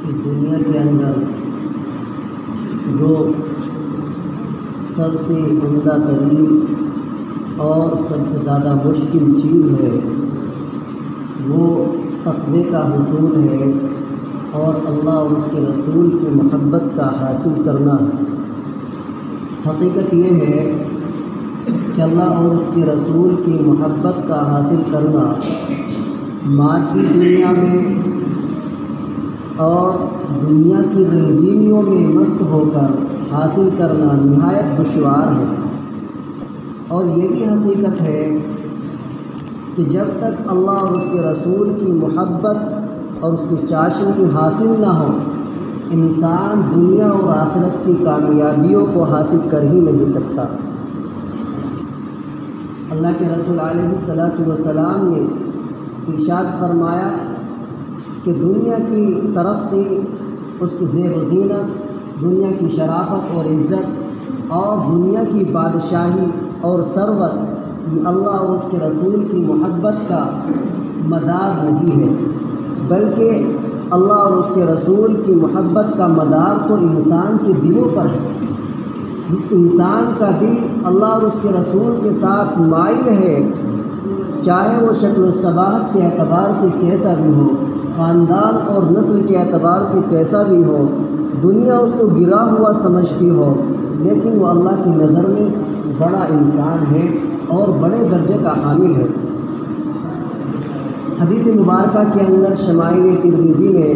اس دنیا کے اندر جو سب سے عمدہ ترین اور سب سے زیادہ مشکل چیز ہے وہ تقوی کا حصول ہے اور اللہ اور اس کے رسول کی محبت کا حاصل کرنا ہے۔ حقیقت یہ ہے کہ اللہ اور اس کے رسول کی محبت کا حاصل کرنا مادی دنیا میں اور دنیا کی رنگینیوں میں مست ہو کر حاصل کرنا نہایت دشوار ہے، اور یہ بھی حقیقت ہے کہ جب تک اللہ اور اس کے رسول کی محبت اور اس کی چاشنی حاصل نہ ہو، انسان دنیا اور آخرت کی کامیابیوں کو حاصل کر ہی نہیں سکتا۔ اللہ کے رسول علیہ الصلاۃ والسلام نے ارشاد فرمایا کہ دنیا کی ترقی، اس کی زیب و زینت، دنیا کی شرافت اور عزت اور دنیا کی بادشاہی اور ثروت یہ اللہ اور اس کے رسول کی محبت کا مدار نہیں ہے، بلکہ اللہ اور اس کے رسول کی محبت کا مدار تو انسان کے دلوں پر ہے۔ جس انسان کا دل اللہ اور اس کے رسول کے ساتھ مائل ہے، چاہے وہ شکل و شباہت کے اعتبار سے کیسا بھی ہو، خاندان اور نسل کے اعتبار سے کیسا بھی ہو، دنیا اس کو گرا ہوا سمجھتی ہو، لیکن وہ اللہ کی نظر میں بڑا انسان ہے اور بڑے درجے کا حامل ہے۔ حدیث مبارکہ کے اندر شمائل ترمذی میں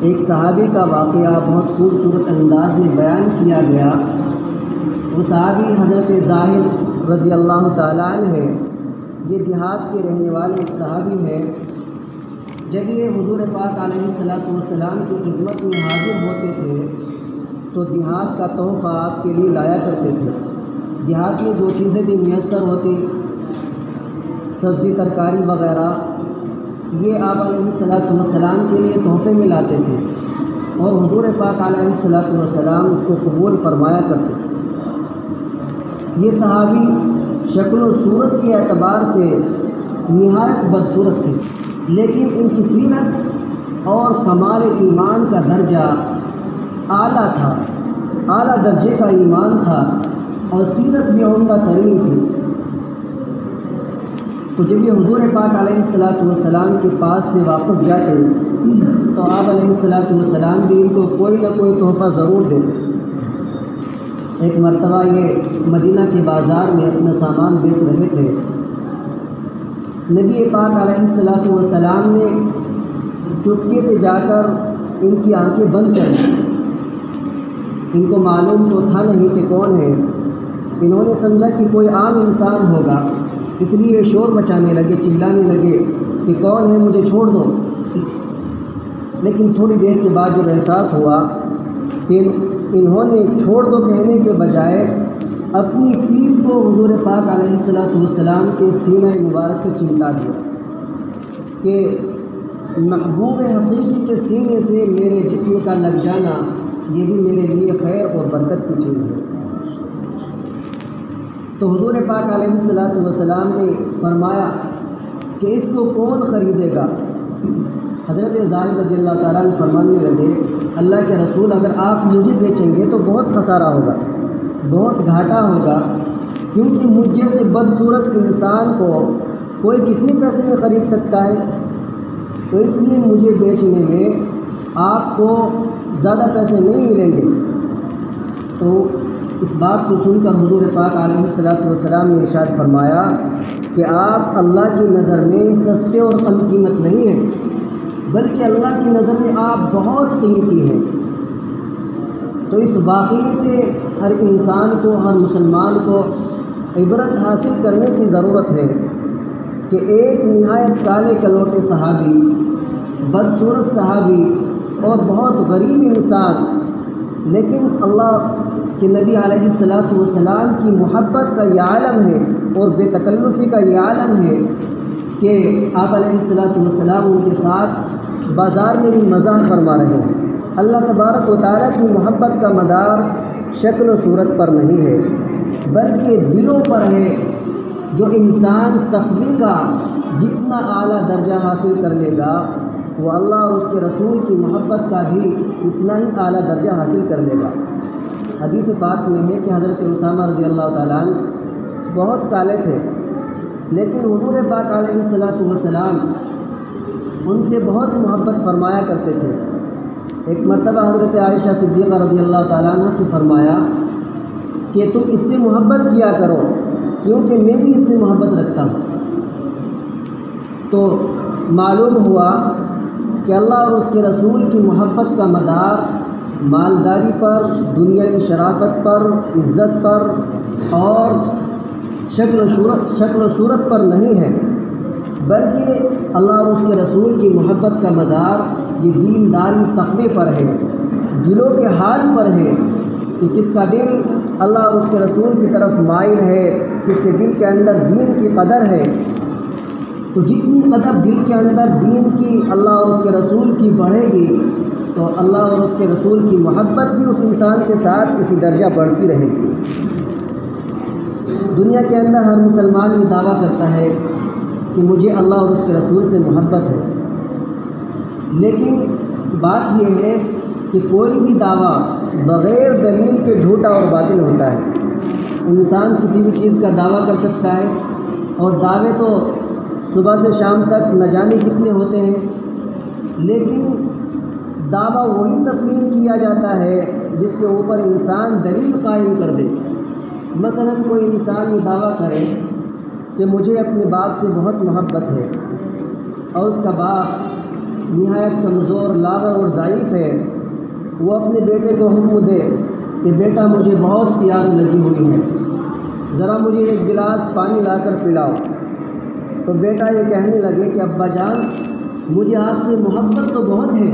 ایک صحابی کا واقعہ بہت خوبصورت انداز میں بیان کیا گیا۔ وہ صحابی حضرت زاہد رضی اللہ تعالیٰ عنہ ہے۔ یہ دیہات کے رہنے والے ایک صحابی ہیں۔ جب یہ حضور پاک علیہ الصلاۃ والسلام کی خدمت میں حاضر ہوتے تھے تو دیہات کا تحفہ آپ کے لیے لایا کرتے تھے۔ دیہات میں جو چیزیں بھی میسر ہوتی، سبزی ترکاری وغیرہ، یہ آپ علیہ الصلاۃ والسلام کے لیے تحفے میں لاتے تھے اور حضور پاک علیہ الصلاۃ والسلام اس کو قبول فرمایا کرتے تھے۔ یہ صحابی شکل و صورت کے اعتبار سے نہایت بدصورت تھے، لیکن ان کی سیرت اور کمال ایمان کا درجہ اعلیٰ تھا، اعلیٰ درجے کا ایمان تھا اور سیرت بھی عمدہ ترین تھی۔ تو جب یہ حضور پاک علیہ الصلاۃ والسلام کے پاس سے واپس جاتے تو آپ علیہ الصلاۃ والسلام بھی ان کو کوئی نہ کوئی تحفہ ضرور دیتے۔ ایک مرتبہ یہ مدینہ کے بازار میں اپنا سامان بیچ رہے تھے۔ نبی پاک علیہ الصلاۃ والسلام نے چپکے سے جا کر ان کی آنکھیں بند کر دیں۔ ان کو معلوم تو تھا نہیں کہ کون ہے۔ انہوں نے سمجھا کہ کوئی عام انسان ہوگا، اس لیے شور مچانے لگے، چلانے لگے کہ کون ہے، مجھے چھوڑ دو۔ لیکن تھوڑی دیر کے بعد جب احساس ہوا کہ انہوں نے چھوڑ دو کہنے کے بجائے اپنی پیٹھ کو حضور پاک علیہ الصلاۃ والسلام کے سینہ مبارک سے چمٹا دیا کہ محبوب حقیقی کے سینے سے میرے جسم کا لگ جانا یہ بھی میرے لیے خیر اور برکت کی چیز ہے۔ تو حضور پاک علیہ الصلاۃ والسلام نے فرمایا کہ اس کو کون خریدے گا؟ حضرت زاہد رضی اللہ تعالیٰ عنہ فرمانے لگے، اللہ کے رسول اگر آپ مجھے بیچیں گے تو بہت خسارہ ہوگا، بہت گھاٹا ہوگا، کیونکہ مجھ جیسے بدصورت انسان کو کوئی کتنے پیسے میں خرید سکتا ہے؟ تو اس لیے مجھے بیچنے میں آپ کو زیادہ پیسے نہیں ملیں گے۔ تو اس بات کو سن کر حضور پاک علیہ الصلاۃ والسلام نے ارشاد فرمایا کہ آپ اللہ کی نظر میں سستے اور کم قیمت نہیں ہیں، بلکہ اللہ کی نظر میں آپ بہت قیمتی ہیں۔ تو اس واقعے سے ہر انسان کو، ہر مسلمان کو عبرت حاصل کرنے کی ضرورت ہے کہ ایک نہایت کالے کلوٹے صحابی، بدصورت صحابی اور بہت غریب انسان، لیکن اللہ کہ نبی علیہ الصلاۃ والسلام کی محبت کا یہ عالم ہے اور بے تکلفی کا یہ عالم ہے کہ آپ علیہ الصلاۃ والسلام ان کے ساتھ بازار میں بھی مزاح فرما رہے ہیں۔ اللہ تبارک و تعالیٰ کی محبت کا مدار شکل و صورت پر نہیں ہے، بلکہ دلوں پر ہے۔ جو انسان تقوی کا جتنا اعلیٰ درجہ حاصل کر لے گا، وہ اللہ اور اس کے رسول کی محبت کا بھی اتنا ہی اعلیٰ درجہ حاصل کر لے گا۔ حدیث پاک میں ہے کہ حضرت اسامہ رضی اللہ تعالیٰ عنہ بہت کالے تھے، لیکن حضور پاک علیہ الصلاۃ والسلام ان سے بہت محبت فرمایا کرتے تھے۔ ایک مرتبہ حضرت عائشہ صدیقہ رضی اللہ تعالیٰ عنہ سے فرمایا کہ تم اس سے محبت کیا کرو کیونکہ میں بھی اس سے محبت رکھتا ہوں۔ تو معلوم ہوا کہ اللہ اور اس کے رسول کی محبت کا مدار مالداری پر، دنیا کی شرافت پر، عزت پر اور شکل و صورت پر نہیں ہے، بلکہ اللہ اور اس کے رسول کی محبت کا مدار یہ دینداری تقوی پر ہے، دلوں کے حال پر ہے کہ کس کا دل اللہ اور اس کے رسول کی طرف مائل ہے، کس کے دل کے اندر دین کی قدر ہے۔ تو جتنی قدر دل کے اندر دین کی، اللہ اور اس کے رسول کی بڑھے گی تو اللہ اور اس کے رسول کی محبت بھی اس انسان کے ساتھ اسی درجہ بڑھتی رہے گی۔ دنیا کے اندر ہر مسلمان یہ دعویٰ کرتا ہے کہ مجھے اللہ اور اس کے رسول سے محبت ہے، لیکن بات یہ ہے کہ کوئی بھی دعویٰ بغیر دلیل کے جھوٹا اور باطل ہوتا ہے۔ انسان کسی بھی چیز کا دعویٰ کر سکتا ہے، اور دعوے تو صبح سے شام تک نہ جانے کتنے ہوتے ہیں، لیکن دعویٰ وہی تسلیم کیا جاتا ہے جس کے اوپر انسان دلیل قائم کر دے۔ مثلا کوئی انسان یہ دعویٰ کرے کہ مجھے اپنے باپ سے بہت محبت ہے، اور اس کا باپ نہایت کمزور، لاغر اور ضعیف ہے، وہ اپنے بیٹے کو حکم دے کہ بیٹا مجھے بہت پیاس لگی ہوئی ہے، ذرا مجھے ایک گلاس پانی لا کر پلاؤ۔ تو بیٹا یہ کہنے لگے کہ ابا جان مجھے آپ سے محبت تو بہت ہے،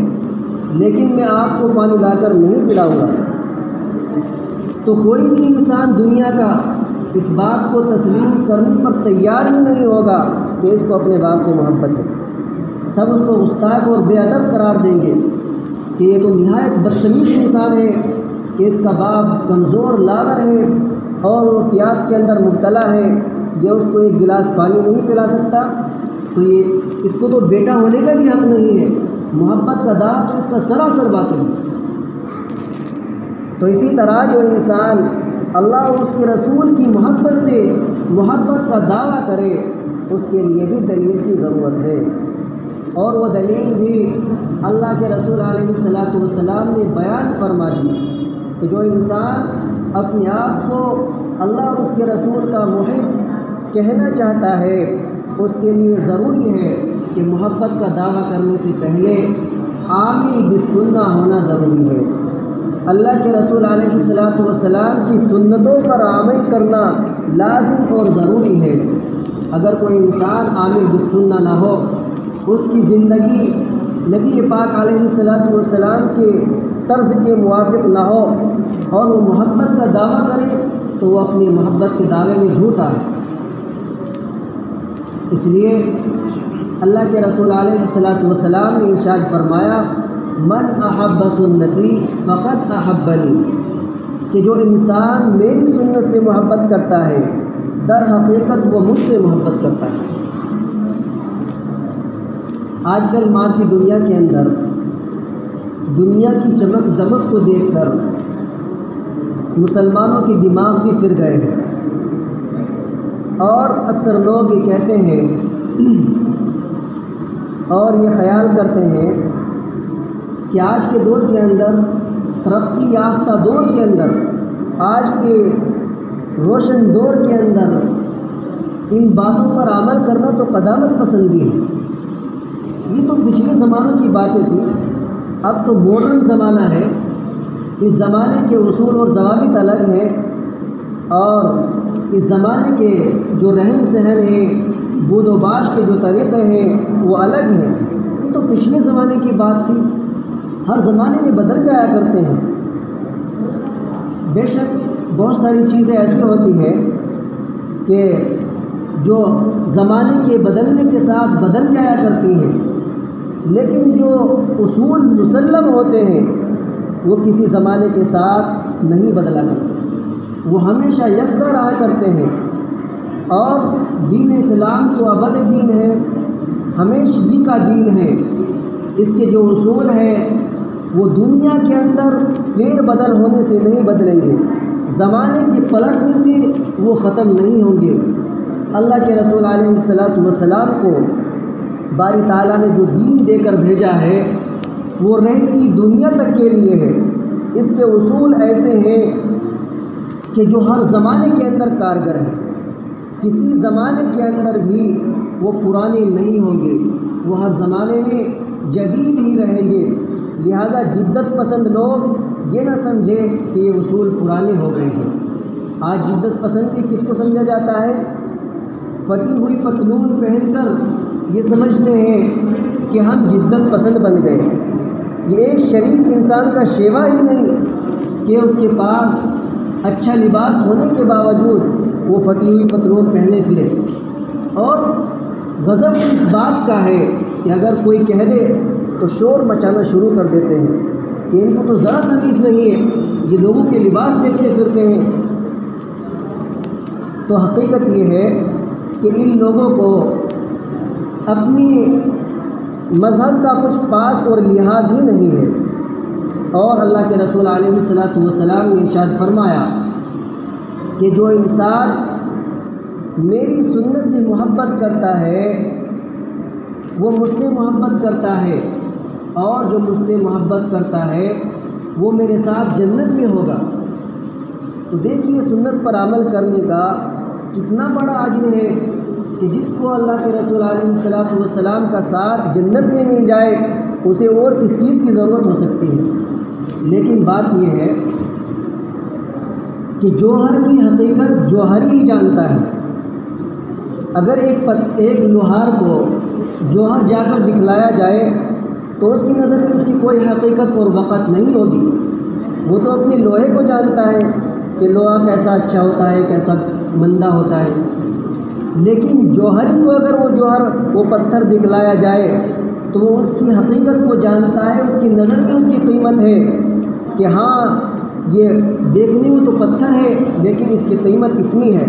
لیکن میں آپ کو پانی لا کر نہیں پلاؤں گا۔ تو کوئی بھی انسان دنیا کا اس بات کو تسلیم کرنے پر تیار ہی نہیں ہوگا کہ اس کو اپنے باپ سے محبت ہے۔ سب اس کو گستاخ اور بے ادب قرار دیں گے کہ یہ تو نہایت بدتمیز انسان ہے کہ اس کا باپ کمزور لاغر ہے اور وہ پیاس کے اندر مبتلا ہے، یہ اس کو ایک گلاس پانی نہیں پلا سکتا، تو یہ اس کو تو بیٹا ہونے کا بھی حق نہیں ہے۔ محبت کا دعویٰ تو اس کا سراسر باطل ہے۔ تو اسی طرح جو انسان اللہ اور اس کے رسول کی محبت سے محبت کا دعویٰ کرے اس کے لیے بھی دلیل کی ضرورت ہے، اور وہ دلیل بھی اللہ کے رسول علیہ الصلاۃ والسلام نے بیان فرما دی کہ جو انسان اپنے آپ کو اللہ اور اس کے رسول کا محب کہنا چاہتا ہے اس کے لیے ضروری ہے کہ محبت کا دعویٰ کرنے سے پہلے عامل بالسنہ ہونا ضروری ہے۔ اللہ کے رسول علیہ الصلاۃ والسلام کی سنتوں پر عمل کرنا لازم اور ضروری ہے۔ اگر کوئی انسان عامل بالسنہ نہ ہو، اس کی زندگی نبی پاک علیہ الصلاۃ والسلام کے طرز کے موافق نہ ہو اور وہ محبت کا دعویٰ کرے تو وہ اپنی محبت کے دعوے میں جھوٹا ہے۔ اس لیے اللہ کے رسول علیہ الصلاۃ والسلام نے ارشاد فرمایا من احب سنتی فقد احبنی، کہ جو انسان میری سنت سے محبت کرتا ہے در حقیقت وہ مجھ سے محبت کرتا ہے۔ آج کل مادی دنیا کے اندر دنیا کی چمک دمک کو دیکھ کر مسلمانوں کے دماغ بھی پھر گئے ہیں، اور اکثر لوگ یہ کہتے ہیں اور یہ خیال کرتے ہیں کہ آج کے دور کے اندر، ترقی یافتہ دور کے اندر، آج کے روشن دور کے اندر ان باتوں پر عمل کرنا تو قدامت پسندی ہے۔ یہ تو پچھلے زمانوں کی باتیں تھیں، اب تو ماڈرن زمانہ ہے، اس زمانے کے اصول اور ضوابط الگ ہیں، اور اس زمانے کے جو رہن سہن ہیں، بود و باش کے جو طریقے ہیں وہ الگ ہیں۔ یہ تو پچھلے زمانے کی بات تھی، ہر زمانے میں بدل جایا کرتے ہیں۔ بے شک بہت ساری چیزیں ایسی ہوتی ہیں کہ جو زمانے کے بدلنے کے ساتھ بدل جایا کرتی ہیں، لیکن جو اصول مسلم ہوتے ہیں وہ کسی زمانے کے ساتھ نہیں بدلا کرتے، وہ ہمیشہ یکساں رہا کرتے ہیں۔ اور دین اسلام تو ابد دین ہے، ہمیشگی کا دین ہے، اس کے جو اصول ہیں وہ دنیا کے اندر فیر بدل ہونے سے نہیں بدلیں گے، زمانے کے پلٹنے سے وہ ختم نہیں ہوں گے۔ اللہ کے رسول علیہ السلام کو باری تعالیٰ نے جو دین دے کر بھیجا ہے وہ رہتی دنیا تک کے لیے ہے۔ اس کے اصول ایسے ہیں کہ جو ہر زمانے کے اندر کارگر ہیں، کسی زمانے کے اندر بھی وہ پرانے نہیں ہوں گے، وہ ہر زمانے میں جدید ہی رہیں گے۔ لہذا جدت پسند لوگ یہ نہ سمجھیں کہ یہ اصول پرانے ہو گئے ہیں۔ آج جدت پسندی کس کو سمجھا جاتا ہے؟ پھٹی ہوئی پتلون پہن کر یہ سمجھتے ہیں کہ ہم جدت پسند بن گئے۔ یہ ایک شریف انسان کا شیوا ہی نہیں کہ اس کے پاس اچھا لباس ہونے کے باوجود وہ پھٹی ہوئی پتلون پہنے پھرے۔ اور غضب اس بات کا ہے کہ اگر کوئی کہہ دے تو شور مچانا شروع کر دیتے ہیں کہ ان کو تو ذرا تمیز نہیں ہے، یہ لوگوں کے لباس دیکھتے پھرتے ہیں۔ تو حقیقت یہ ہے کہ ان لوگوں کو اپنی مذہب کا کچھ پاس اور لحاظ ہی نہیں ہے۔ اور اللہ کے رسول علیہ السلام نے ارشاد فرمایا کہ جو انسان میری سنت سے محبت کرتا ہے وہ مجھ سے محبت کرتا ہے، اور جو مجھ سے محبت کرتا ہے وہ میرے ساتھ جنت میں ہوگا۔ تو دیکھیے سنت پر عمل کرنے کا کتنا بڑا اجر ہے کہ جس کو اللہ کے رسول علیہ السلام کا ساتھ جنت میں مل جائے اسے اور کس چیز کی ضرورت ہو سکتی ہے۔ لیکن بات یہ ہے کہ جوہر کی حقیقت جوہر ہی جانتا ہے۔ اگر ایک لوہار کو جوہر جا کر دکھلایا جائے تو اس کی نظر میں اس کی کوئی حقیقت اور وقت نہیں ہوگی۔ وہ تو اپنے لوہے کو جانتا ہے کہ لوہا کیسا اچھا ہوتا ہے، کیسا مندہ ہوتا ہے۔ لیکن جوہری کو اگر وہ پتھر دکھلایا جائے تو وہ اس کی حقیقت کو جانتا ہے، اس کی نظر میں اس کی قیمت ہے کہ ہاں یہ دیکھنے میں تو پتھر ہے لیکن اس کی قیمت اتنی ہے۔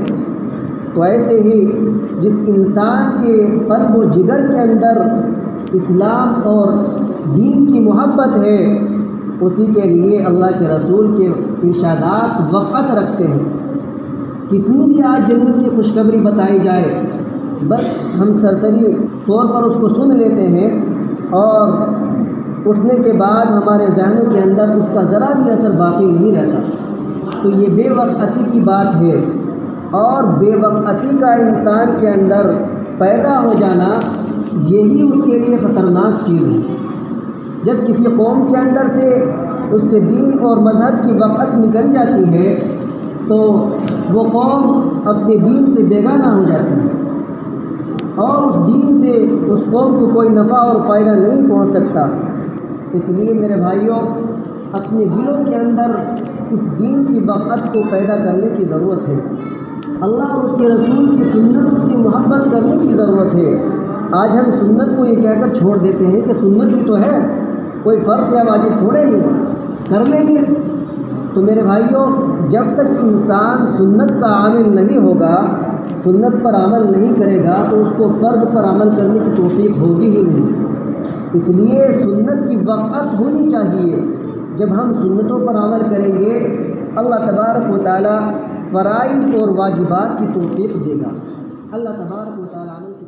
تو ایسے ہی جس انسان کے قلب و جگر کے اندر اسلام اور دین کی محبت ہے اسی کے لیے اللہ کے رسول کے ارشادات وقت رکھتے ہیں۔ کتنی بھی آج جنت کی خوشخبری بتائی جائے بس ہم سرسری طور پر اس کو سن لیتے ہیں اور اٹھنے کے بعد ہمارے ذہنوں کے اندر اس کا ذرا بھی اثر باقی نہیں رہتا۔ تو یہ بے وقتی کی بات ہے، اور بے وقتی کا انسان کے اندر پیدا ہو جانا یہی اس کے لیے خطرناک چیز ہے۔ جب کسی قوم کے اندر سے اس کے دین اور مذہب کی وقت نکل جاتی ہے تو وہ قوم اپنے دین سے بیگانہ ہو جاتی ہے، اور اس دین سے اس قوم کو کوئی نفع اور فائدہ نہیں پہنچ سکتا۔ اس لیے میرے بھائیوں، اپنے دلوں کے اندر اس دین کی وقت کو پیدا کرنے کی ضرورت ہے۔ اللہ اور اس کے رسول کی سنتوں سے محبت کرنے کی ضرورت ہے۔ آج ہم سنت کو یہ کہہ کر چھوڑ دیتے ہیں کہ سنت ہی تو ہے، کوئی فرض یا واجب تھوڑے ہی کر لیں گے۔ تو میرے بھائیوں، جب تک انسان سنت کا عامل نہیں ہوگا، سنت پر عمل نہیں کرے گا تو اس کو فرض پر عمل کرنے کی توفیق ہوگی ہی نہیں۔ اس لیے سنت کی وقت ہونی چاہیے۔ جب ہم سنتوں پر عمل کریں گے اللہ تبارک و تعالی فرائض اور واجبات کی توفیق دے گا۔ اللہ تبارک و تعالی عمل کی